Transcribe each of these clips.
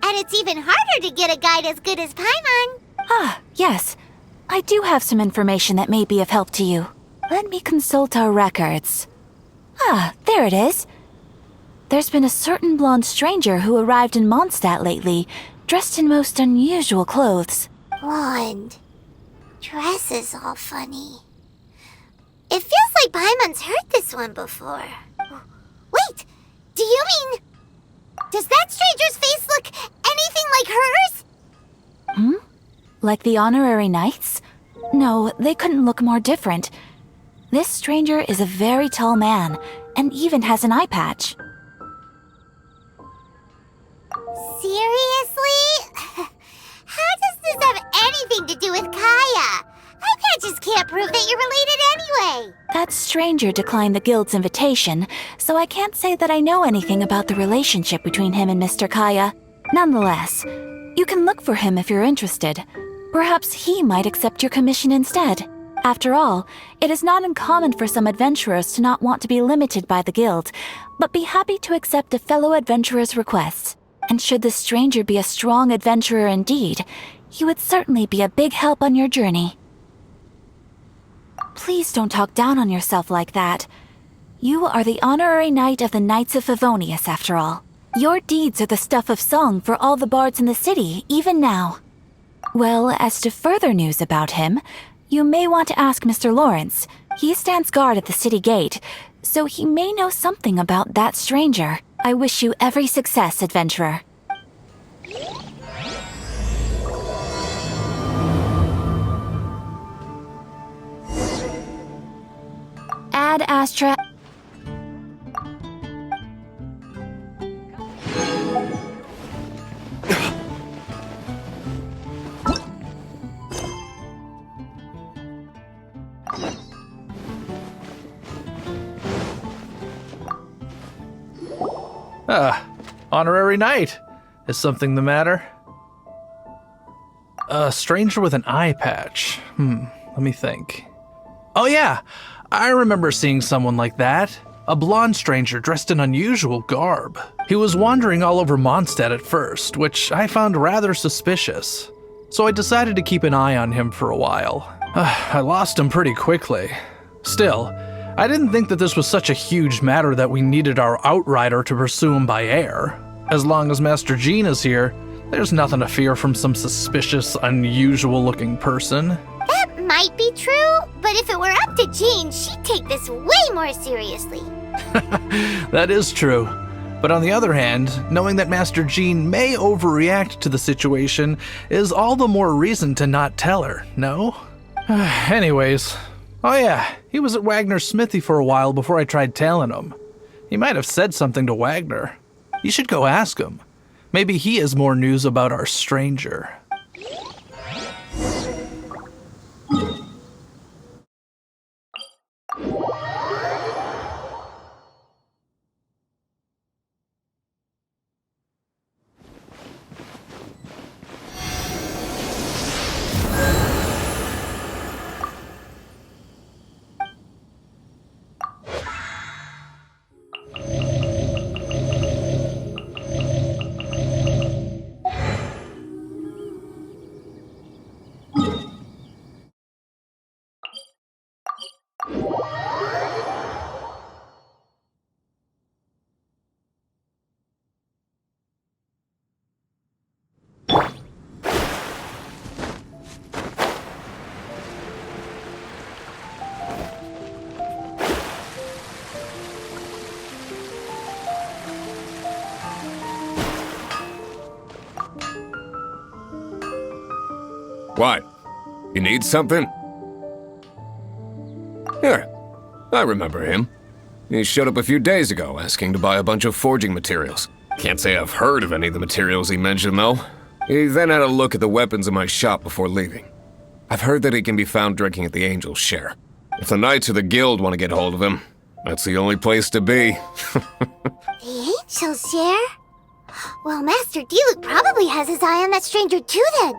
And it's even harder to get a guide as good as Paimon. Ah, yes. I do have some information that may be of help to you. Let me consult our records. Ah, there it is. There's been a certain blonde stranger who arrived in Mondstadt lately, dressed in most unusual clothes. Blonde. Dresses all funny. It feels like Paimon's heard this one before. Wait, do you mean... Does that stranger's face look anything like hers? Hmm? Like the honorary knights? No, they couldn't look more different. This stranger is a very tall man, and even has an eye patch. Seriously? How does this have anything to do with Kaya? Eye patches can't prove that you're related anyway. That stranger declined the guild's invitation, so I can't say that I know anything about the relationship between him and Mr. Kaya. Nonetheless, you can look for him if you're interested. Perhaps he might accept your commission instead. After all, it is not uncommon for some adventurers to not want to be limited by the guild, but be happy to accept a fellow adventurer's requests. And should the stranger be a strong adventurer indeed, he would certainly be a big help on your journey. Please don't talk down on yourself like that. You are the honorary knight of the Knights of Favonius, after all. Your deeds are the stuff of song for all the bards in the city, even now. Well, as to further news about him, you may want to ask Mr. Lawrence. He stands guard at the city gate, so he may know something about that stranger. I wish you every success, adventurer. Ad Astra... Honorary knight. Is something the matter? A stranger with an eye patch. Let me think. Oh yeah, I remember seeing someone like that. A blonde stranger dressed in unusual garb. He was wandering all over Mondstadt at first, which I found rather suspicious. So I decided to keep an eye on him for a while. I lost him pretty quickly. Still, I didn't think that this was such a huge matter that we needed our outrider to pursue him by air. As long as Master Jean is here, there's nothing to fear from some suspicious, unusual-looking person. That might be true, but if it were up to Jean, she'd take this way more seriously. That is true. But on the other hand, knowing that Master Jean may overreact to the situation is all the more reason to not tell her, no? Anyways, oh yeah, he was at Wagner's smithy for a while before I tried tailing him. He might have said something to Wagner. You should go ask him. Maybe he has more news about our stranger. What? You need something? Here, I remember him. He showed up a few days ago asking to buy a bunch of forging materials. Can't say I've heard of any of the materials he mentioned, though. He then had a look at the weapons in my shop before leaving. I've heard that he can be found drinking at the Angel's Share. If the Knights of the Guild want to get hold of him, that's the only place to be. The Angel's Share? Well, Master Diluc probably has his eye on that stranger too, then.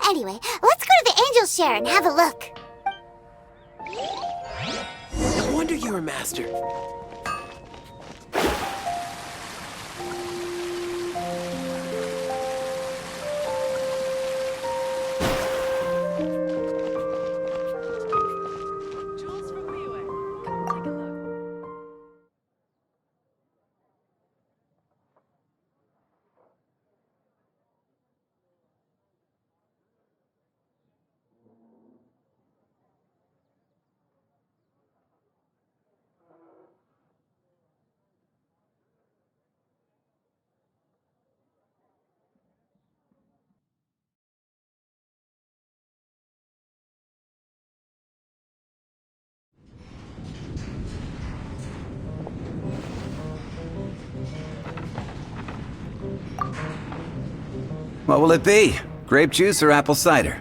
Anyway, let's go to the Angel's Share and have a look. No wonder you're a master. What will it be? Grape juice or apple cider?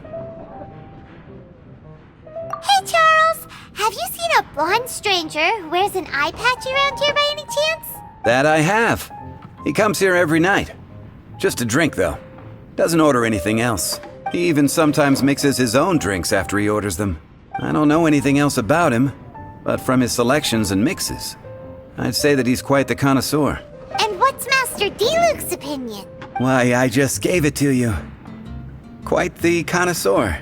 Hey, Charles! Have you seen a blonde stranger who wears an eye patch around here by any chance? That I have. He comes here every night. Just to drink, though. Doesn't order anything else. He even sometimes mixes his own drinks after he orders them. I don't know anything else about him, but from his selections and mixes, I'd say that he's quite the connoisseur. And what's Master D-Luke's opinion? Why, I just gave it to you. Quite the connoisseur.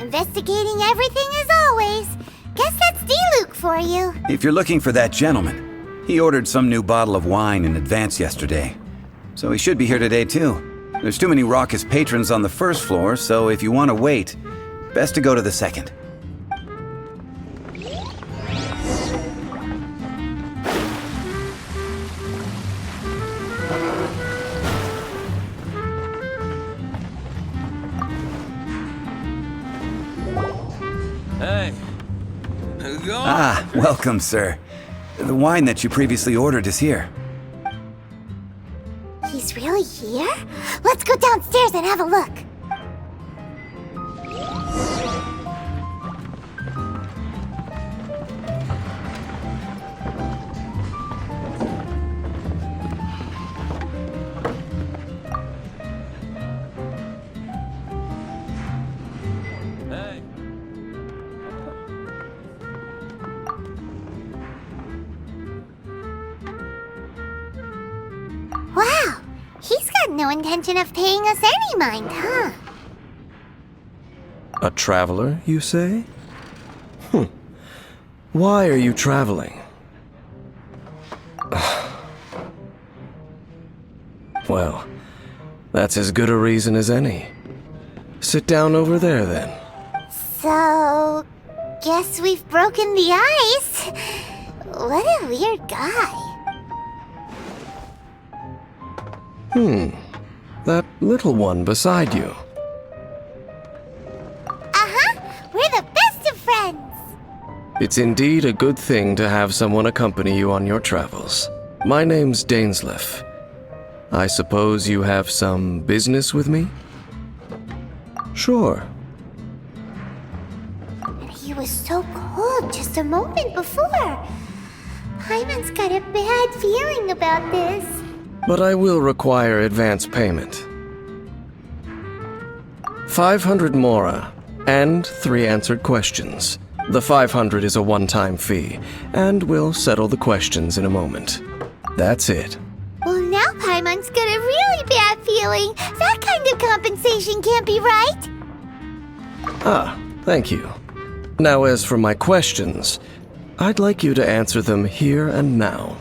Investigating everything as always. Guess that's D-Luke for you. If you're looking for that gentleman, he ordered some new bottle of wine in advance yesterday. So he should be here today too. There's too many raucous patrons on the first floor, so if you want to wait, best to go to the second. Hey. Ah, welcome, sir. The wine that you previously ordered is here. He's really here? Let's go downstairs and have a look. Hey. Wow, he's got no intention of paying us any mind, huh? A traveler, you say? Why are you traveling? Well, that's as good a reason as any. Sit down over there, then. So, guess we've broken the ice. What a weird guy. That little one beside you. Uh-huh, we're the best of friends. It's indeed a good thing to have someone accompany you on your travels. My name's Dainsleif. I suppose you have some business with me? Sure. And he was so cold just a moment before. Paimon's got a bad feeling about this. But I will require advance payment. 500 mora, and 3 answered questions. The 500 is a one-time fee, and we'll settle the questions in a moment. That's it. Well, now Paimon's got a really bad feeling. That kind of compensation can't be right. Ah, thank you. Now as for my questions, I'd like you to answer them here and now.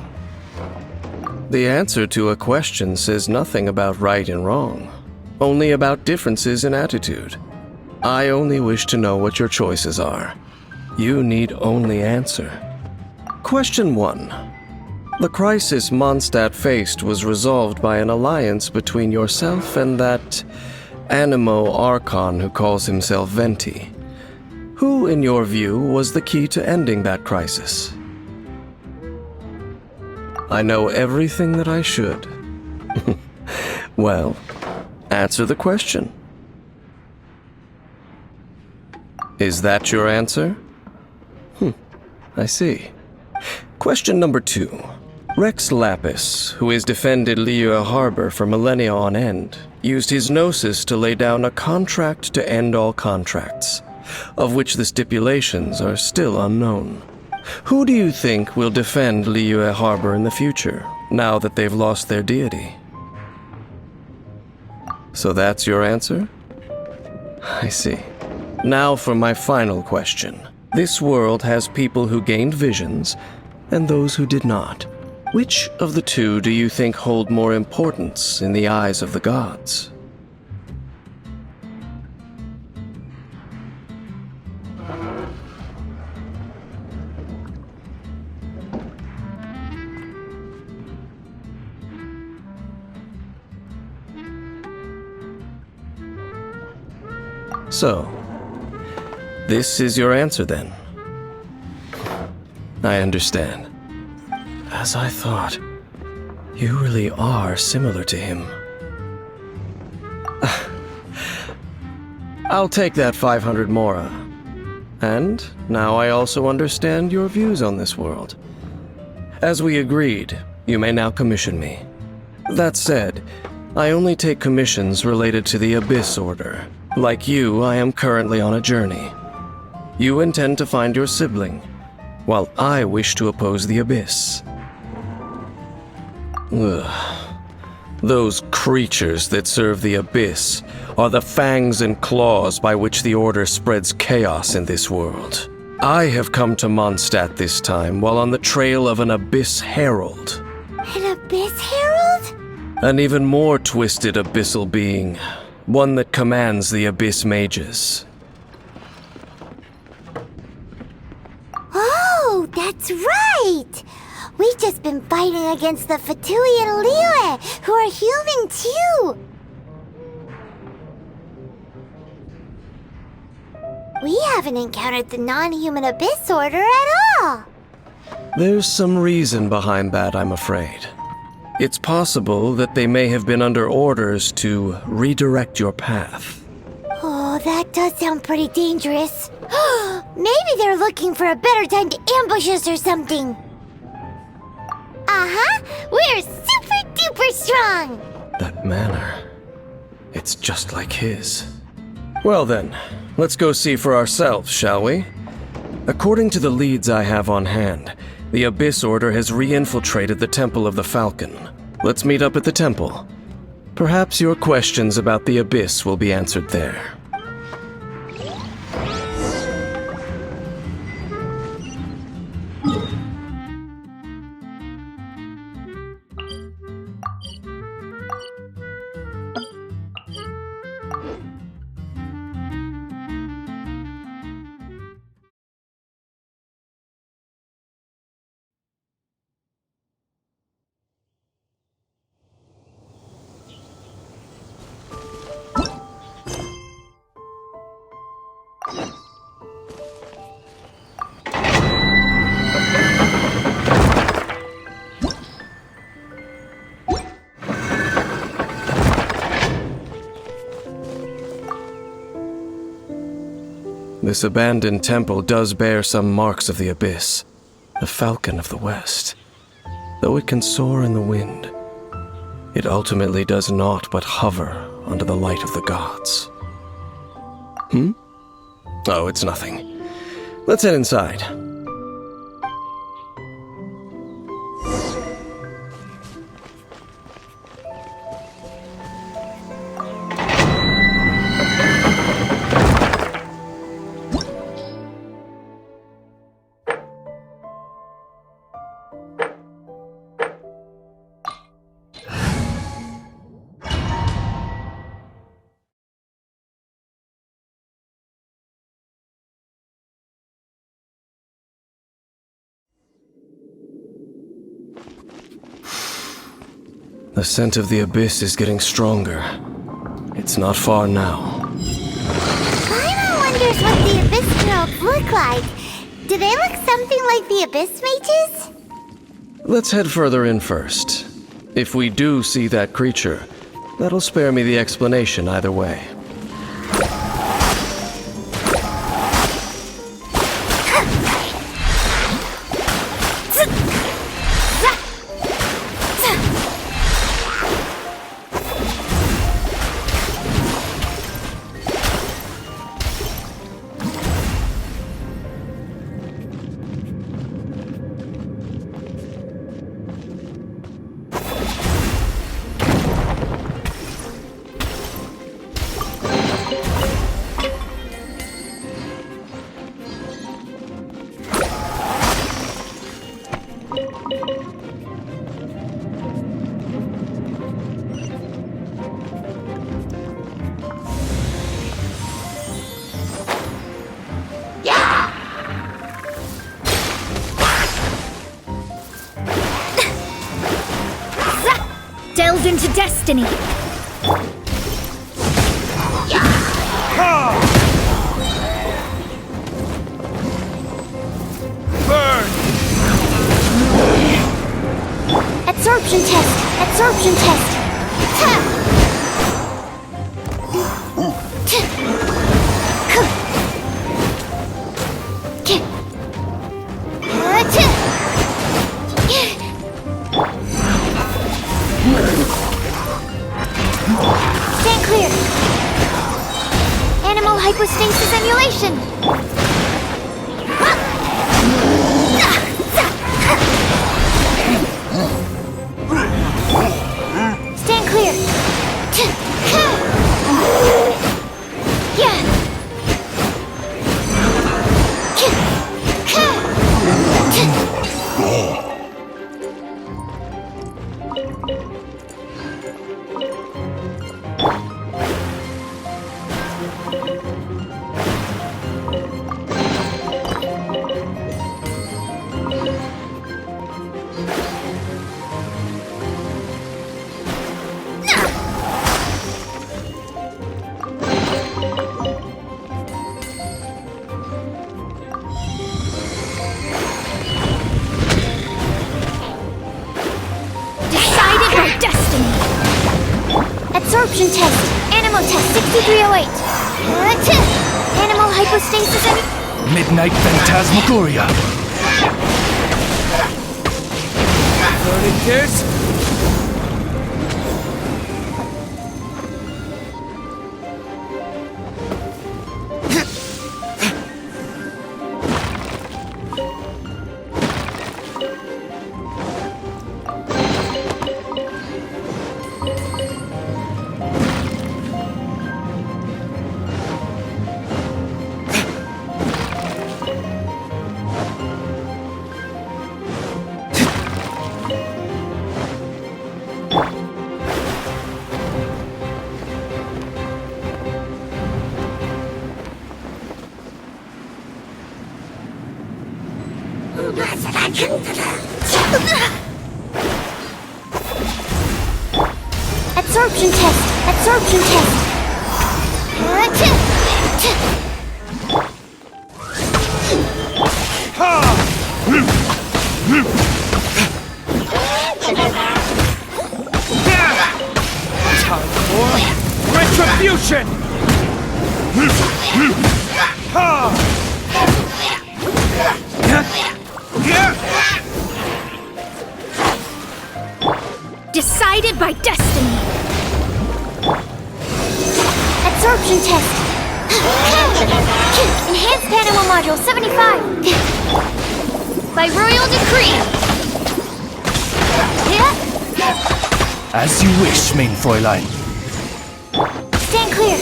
The answer to a question says nothing about right and wrong, only about differences in attitude. I only wish to know what your choices are. You need only answer. Question 1. The crisis Mondstadt faced was resolved by an alliance between yourself and that Animo Archon who calls himself Venti. Who, in your view, was the key to ending that crisis? I know everything that I should. Well, answer the question. Is that your answer? I see. Question number 2. Rex Lapis, who has defended Liyue Harbor for millennia on end, used his gnosis to lay down a contract to end all contracts, of which the stipulations are still unknown. Who do you think will defend Liyue Harbor in the future, now that they've lost their deity? So that's your answer? I see. Now for my final question. This world has people who gained visions, and those who did not. Which of the two do you think hold more importance in the eyes of the gods? So, this is your answer then? I understand. As I thought, you really are similar to him. I'll take that 500 mora. And now I also understand your views on this world. As we agreed, you may now commission me. That said, I only take commissions related to the Abyss Order. Like you, I am currently on a journey. You intend to find your sibling, while I wish to oppose the Abyss. Ugh. Those creatures that serve the Abyss are the fangs and claws by which the Order spreads chaos in this world. I have come to Mondstadt this time while on the trail of an Abyss Herald. An Abyss Herald? An even more twisted abyssal being, one that commands the Abyss Mages. Oh, that's right! We've just been fighting against the Fatui and Liyue, who are human too! We haven't encountered the non-human Abyss Order at all! There's some reason behind that, I'm afraid. It's possible that they may have been under orders to redirect your path. Oh, that does sound pretty dangerous. Maybe they're looking for a better time to ambush us or something. Uh-huh! We're super duper strong! That manner, it's just like his. Well then, let's go see for ourselves, shall we? According to the leads I have on hand, the Abyss Order has re-infiltrated the Temple of the Falcon. Let's meet up at the temple. Perhaps your questions about the Abyss will be answered there. This abandoned temple does bear some marks of the Abyss, the Falcon of the West. Though it can soar in the wind, it ultimately does naught but hover under the light of the gods. Oh, it's nothing. Let's head inside. The scent of the Abyss is getting stronger. It's not far now. Paimon wonders what the Abyss Heralds look like. Do they look something like the Abyss Mages? Let's head further in first. If we do see that creature, that'll spare me the explanation either way. Delved into destiny. Absorption test! Absorption test! hypostasis emulation! Stand clear! Yeah! Absorption test. Animal test 6308. Animal hypostasis Midnight Phantasmagoria. Burning Kiss? Absorption test. Absorption test. Time for retribution! Decided by destiny. Absorption test. Enhanced animal module 75. By royal decree. As you wish, main Fräulein. Stand clear.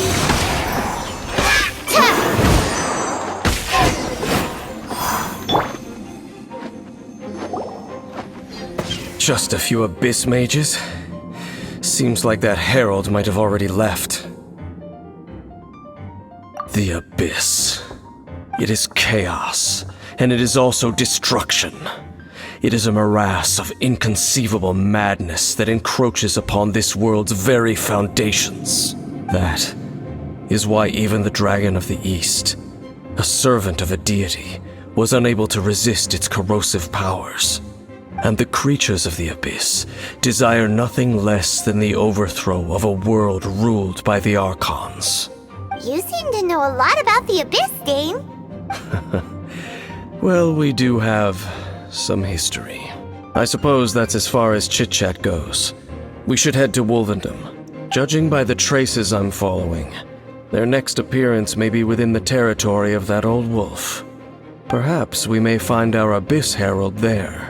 Just a few abyss mages? Seems like that herald might have already left. The abyss. It is chaos, and it is also destruction. It is a morass of inconceivable madness that encroaches upon this world's very foundations. That is why even the Dragon of the East, a servant of a deity, was unable to resist its corrosive powers. And the creatures of the abyss desire nothing less than the overthrow of a world ruled by the Archons. You seem to know a lot about the Abyss, Dane. Well, we do have some history. I suppose that's as far as chit-chat goes. We should head to Wolvendom. Judging by the traces I'm following, their next appearance may be within the territory of that old wolf. Perhaps we may find our Abyss Herald there.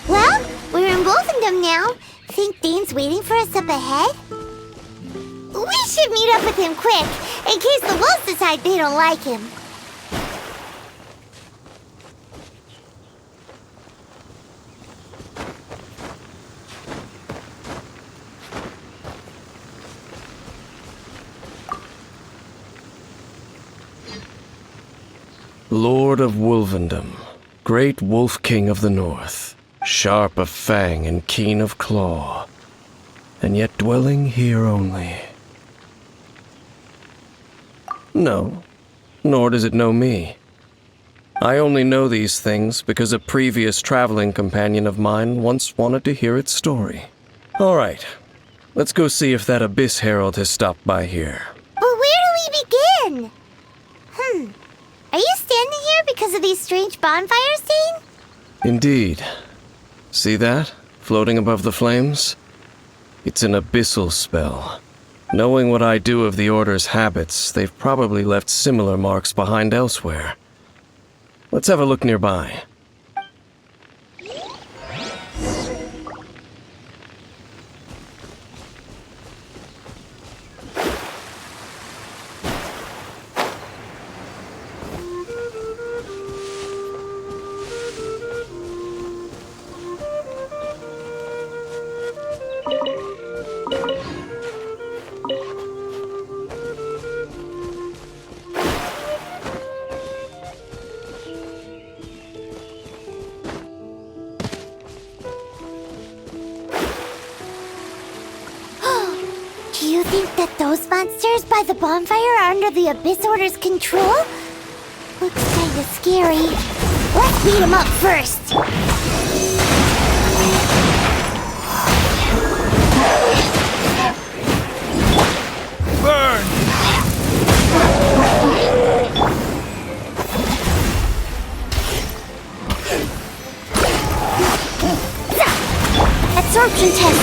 Well, we're in Wolfendom now. Think Dane's waiting for us up ahead? We should meet up with him quick, in case the wolves decide they don't like him. Lord of Wolvendom, great Wolf King of the North, sharp of fang and keen of claw, and yet dwelling here only. No, nor does it know me. I only know these things because a previous traveling companion of mine once wanted to hear its story. All right, let's go see if that Abyss Herald has stopped by here. But where do we begin? Are you standing here because of these strange bonfires, Dane? Indeed. See that, floating above the flames? It's an abyssal spell. Knowing what I do of the Order's habits, they've probably left similar marks behind elsewhere. Let's have a look nearby. Do you think that those monsters by the bonfire are under the Abyss Order's control? Looks kinda scary. Let's beat them up first. Burn! Absorption test.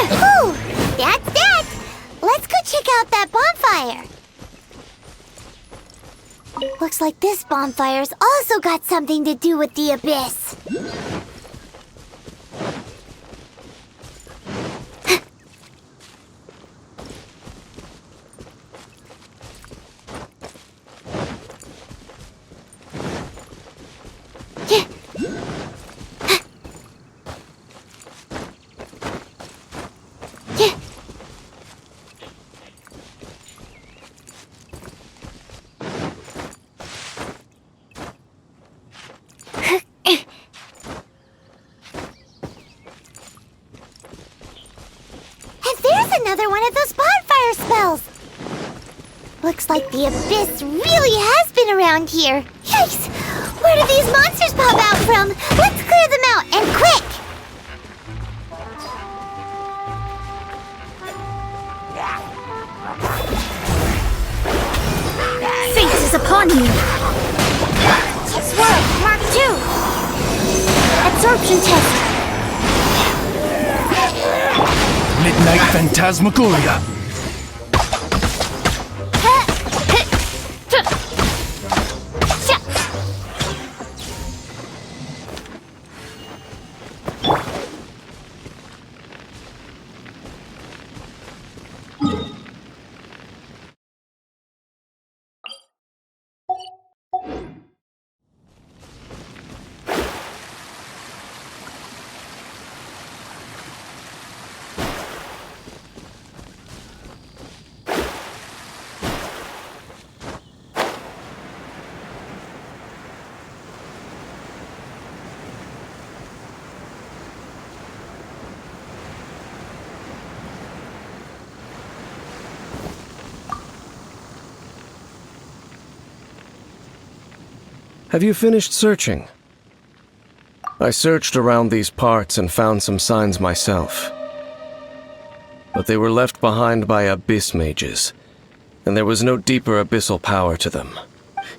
Whew, that's that. Let's go check out that bonfire. Looks like this bonfire's also got something to do with the Abyss. Another one of those bonfire spells! Looks like the Abyss really has been around here. Yikes! Where do these monsters pop out from? Let's clear them out, and quick! Fate is upon you! Swirl, Mark 2! Absorption test! Midnight Phantasmagoria. Have you finished searching? I searched around these parts and found some signs myself. But they were left behind by abyss mages, and there was no deeper abyssal power to them.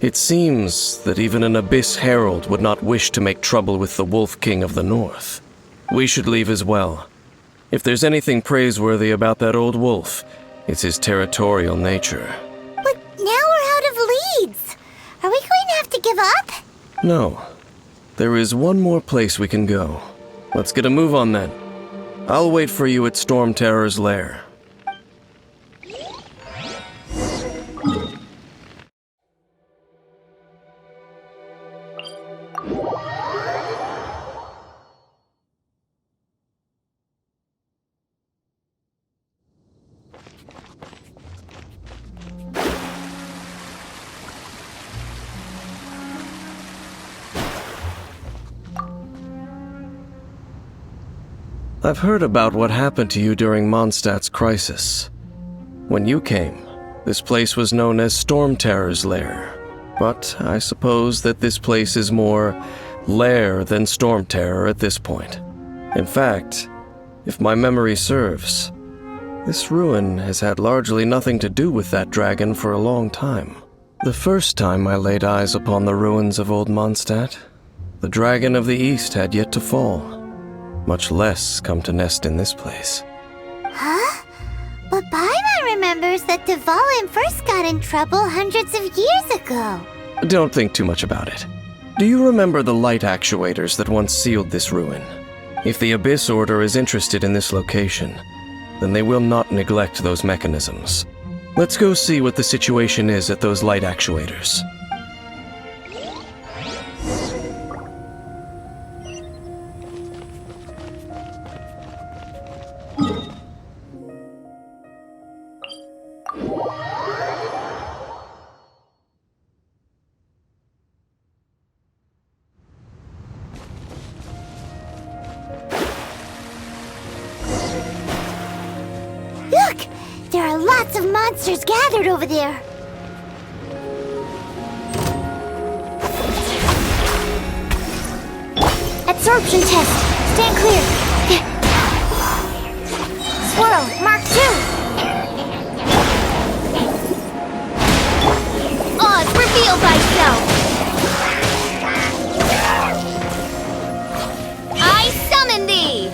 It seems that even an abyss herald would not wish to make trouble with the Wolf King of the North. We should leave as well. If there's anything praiseworthy about that old wolf, it's his territorial nature. But now we're out of leads. Are we going to have to give up? No. There is one more place we can go. Let's get a move on then. I'll wait for you at Storm Terror's lair. I've heard about what happened to you during Mondstadt's crisis. When you came, this place was known as Storm Terror's lair. But I suppose that this place is more lair than Storm Terror at this point. In fact, if my memory serves, this ruin has had largely nothing to do with that dragon for a long time. The first time I laid eyes upon the ruins of Old Mondstadt, the Dragon of the East had yet to fall, much less come to nest in this place. Huh? But Paimon remembers that Dvalin first got in trouble hundreds of years ago. Don't think too much about it. Do you remember the light actuators that once sealed this ruin? If the Abyss Order is interested in this location, then they will not neglect those mechanisms. Let's go see what the situation is at those light actuators. Look! There are lots of monsters gathered over there. Absorption test. Stand clear. Swirl. Mark 2. Oz, reveal thyself. I summon thee.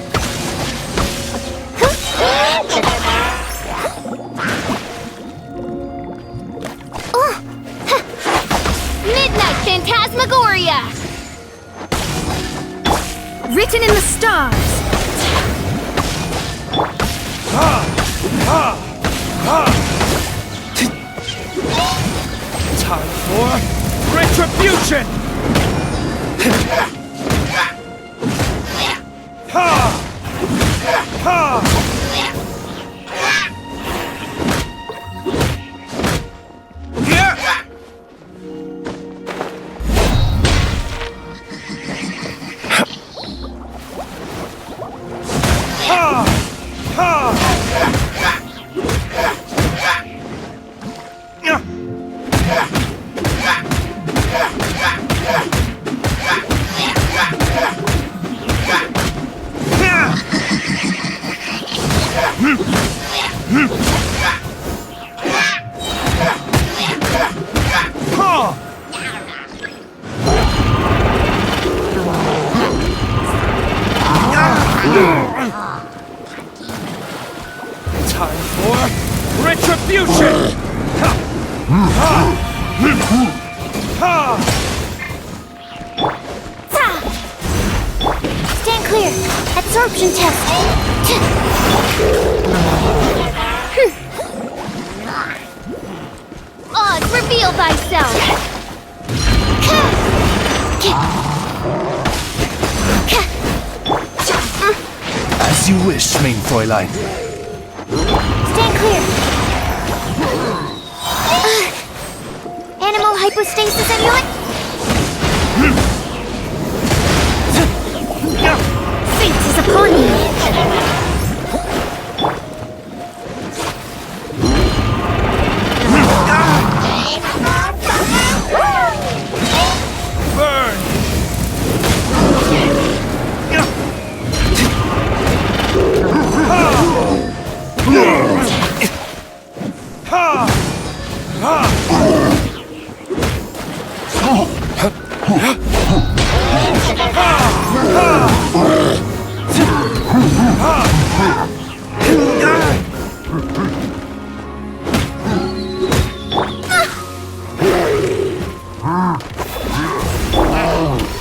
Midnight Phantasmagoria! Written in the stars! Time for retribution! Time for retribution! Stand clear. Absorption test. Oz, reveal thyself. As you wish, main Fräulein. Stand clear. Animal hypostasis amulet. Fate is upon you.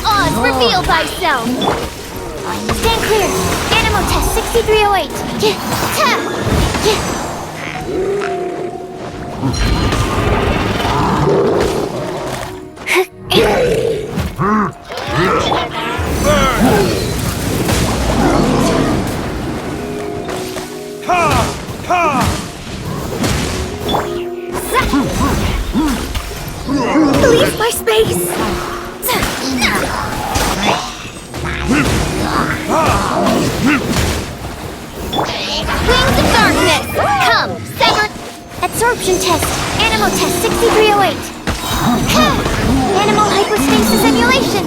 Oz, reveal thyself! Stand clear! Animal test 6308! Leave my space! Wings of darkness! Come, sever... Absorption test. Animal test 6308. Animal hypostasis emulation.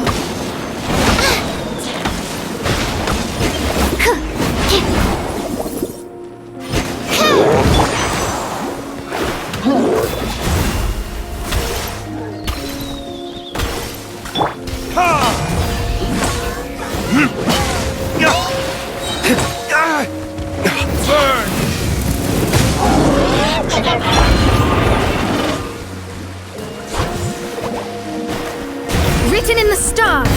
Written in the stars.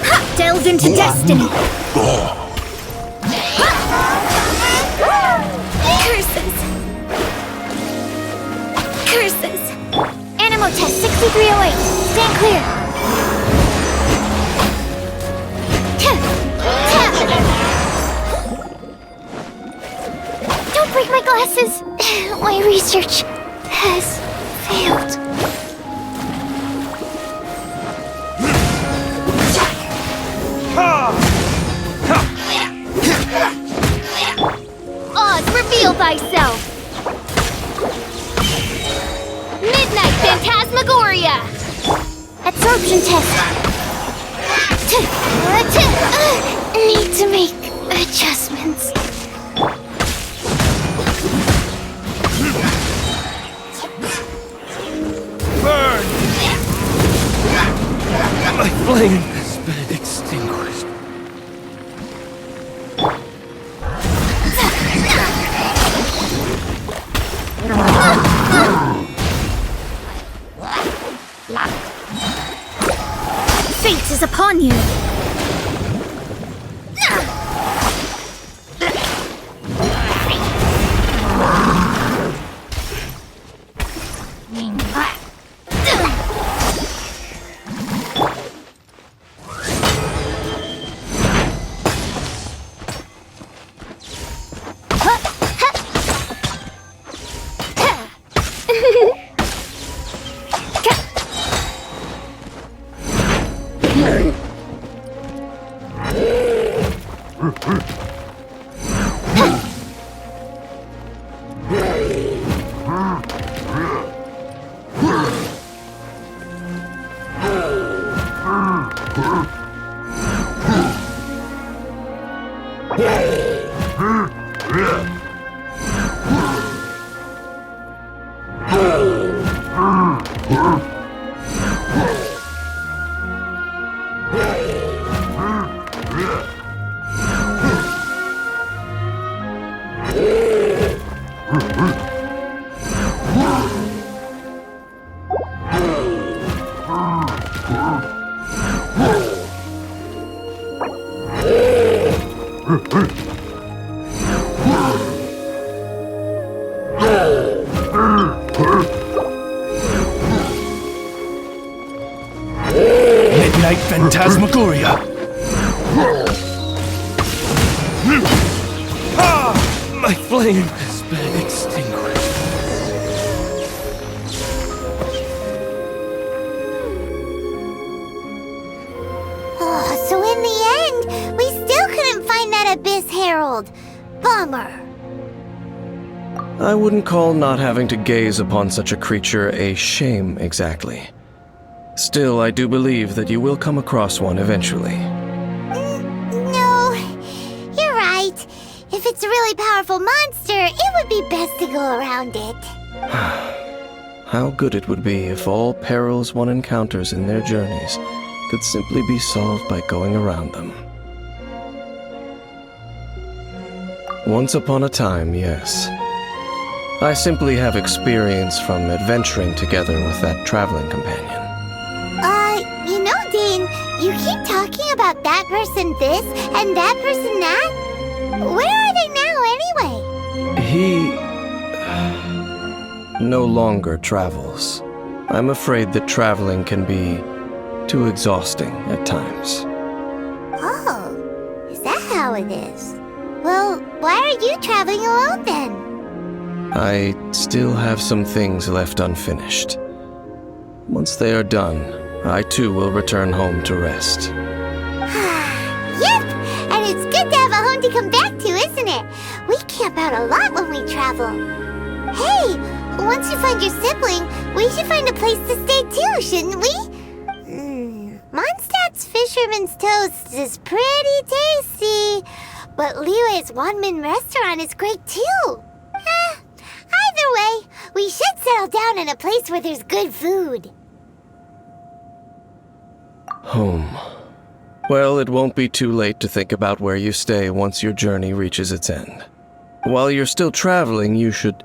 Ha! Delve into destiny. Curses. Curses. Animal test 6308. Stand clear. Don't break my glasses. My research has failed. Oz, reveal thyself! Midnight Phantasmagoria! Absorption test! Need to make adjustments. Burn! My flame has been extinguished. Fate is upon you! Midnight Phantasmagoria! My flame has been extinguished. Oh, so in the end, we still couldn't find that Abyss Herald. Bummer. I wouldn't call not having to gaze upon such a creature a shame exactly. Still, I do believe that you will come across one eventually. No, you're right. If it's a really powerful powerful monster, it would be best to go around it. How good it would be if all perils one encounters in their journeys could simply be solved by going around them. Once upon a time, yes. I simply have experience from adventuring together with that traveling companion. You know, Dane, you keep talking about that person this and that person that. Where are they now, anyway? He no longer travels. I'm afraid that traveling can be too exhausting at times. Oh, is that how it is? Well, why are you traveling alone then? I still have some things left unfinished. Once they are done, I too will return home to rest. Yep, and it's good to have a home to come back to, isn't it? We camp out a lot when we travel. Hey, once you find your sibling, we should find a place to stay too, shouldn't we? Mondstadt's Fisherman's Toast is pretty tasty, but Liyue's one-man restaurant is great too. Either way, we should settle down in a place where there's good food. Home. Well, it won't be too late to think about where you stay once your journey reaches its end. While you're still traveling, you should...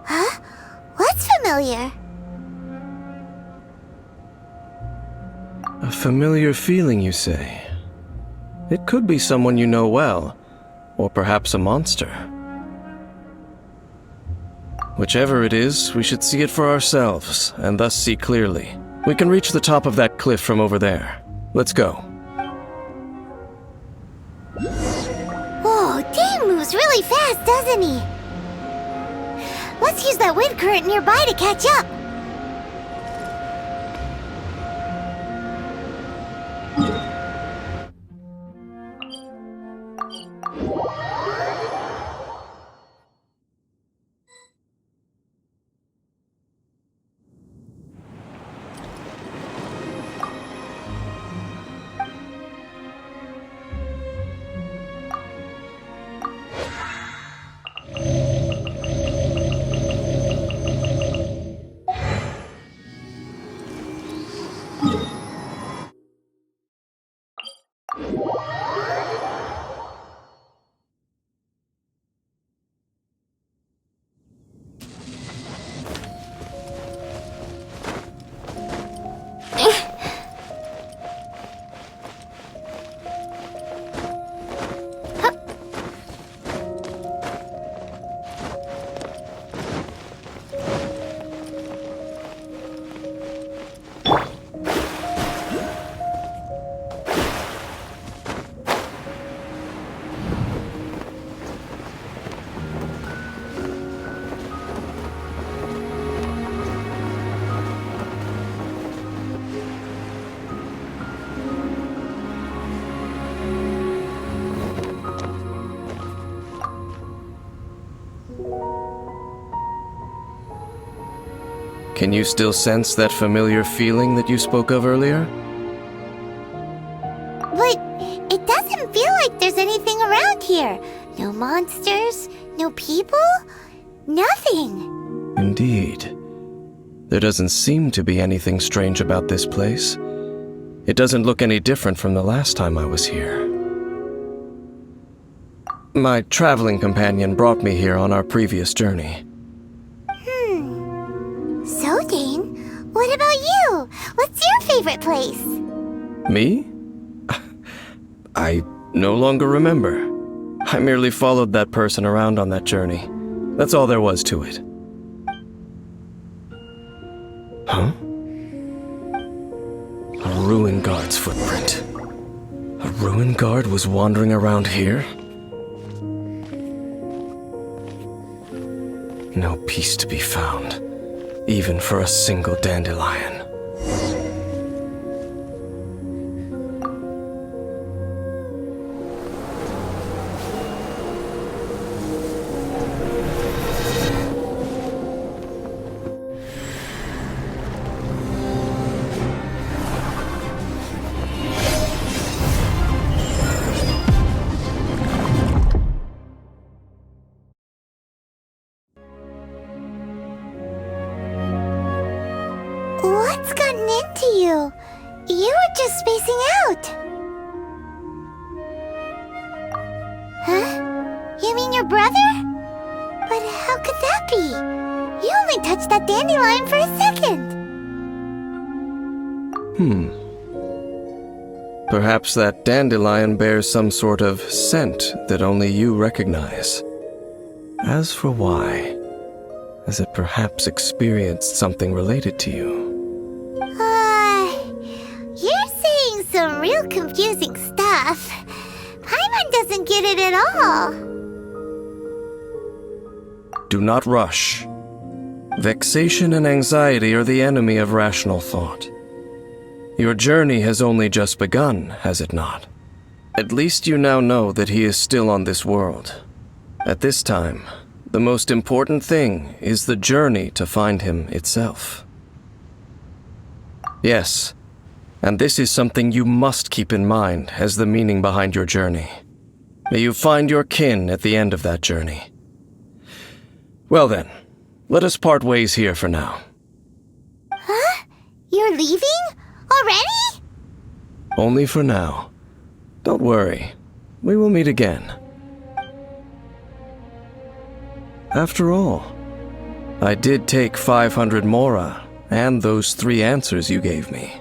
Huh? What's familiar? A familiar feeling, you say? It could be someone you know well, or perhaps a monster. Whichever it is, we should see it for ourselves, and thus see clearly. We can reach the top of that cliff from over there. Let's go. Whoa, Dane moves really fast, doesn't he? Let's use that wind current nearby to catch up. Can you still sense that familiar feeling that you spoke of earlier? But it doesn't feel like there's anything around here. No monsters, no people, nothing. Indeed. There doesn't seem to be anything strange about this place. It doesn't look any different from the last time I was here. My traveling companion brought me here on our previous journey. So, Dane, what about you? What's your favorite place? Me? I no longer remember. I merely followed that person around on that journey. That's all there was to it. Huh? A ruin guard's footprint. A ruin guard was wandering around here? No peace to be found, even for a single dandelion. You were just spacing out. Huh? You mean your brother? But how could that be? You only touched that dandelion for a second. Perhaps that dandelion bears some sort of scent that only you recognize. As for why, has it perhaps experienced something related to you? You're saying some real confusing stuff. Paimon doesn't get it at all. Do not rush. Vexation and anxiety are the enemy of rational thought. Your journey has only just begun, has it not? At least you now know that he is still on this world. At this time, the most important thing is the journey to find him itself. Yes, and this is something you must keep in mind as the meaning behind your journey. May you find your kin at the end of that journey. Well then, let us part ways here for now. Huh? You're leaving? Already? Only for now. Don't worry, we will meet again. After all, I did take 500 mora and those 3 answers you gave me.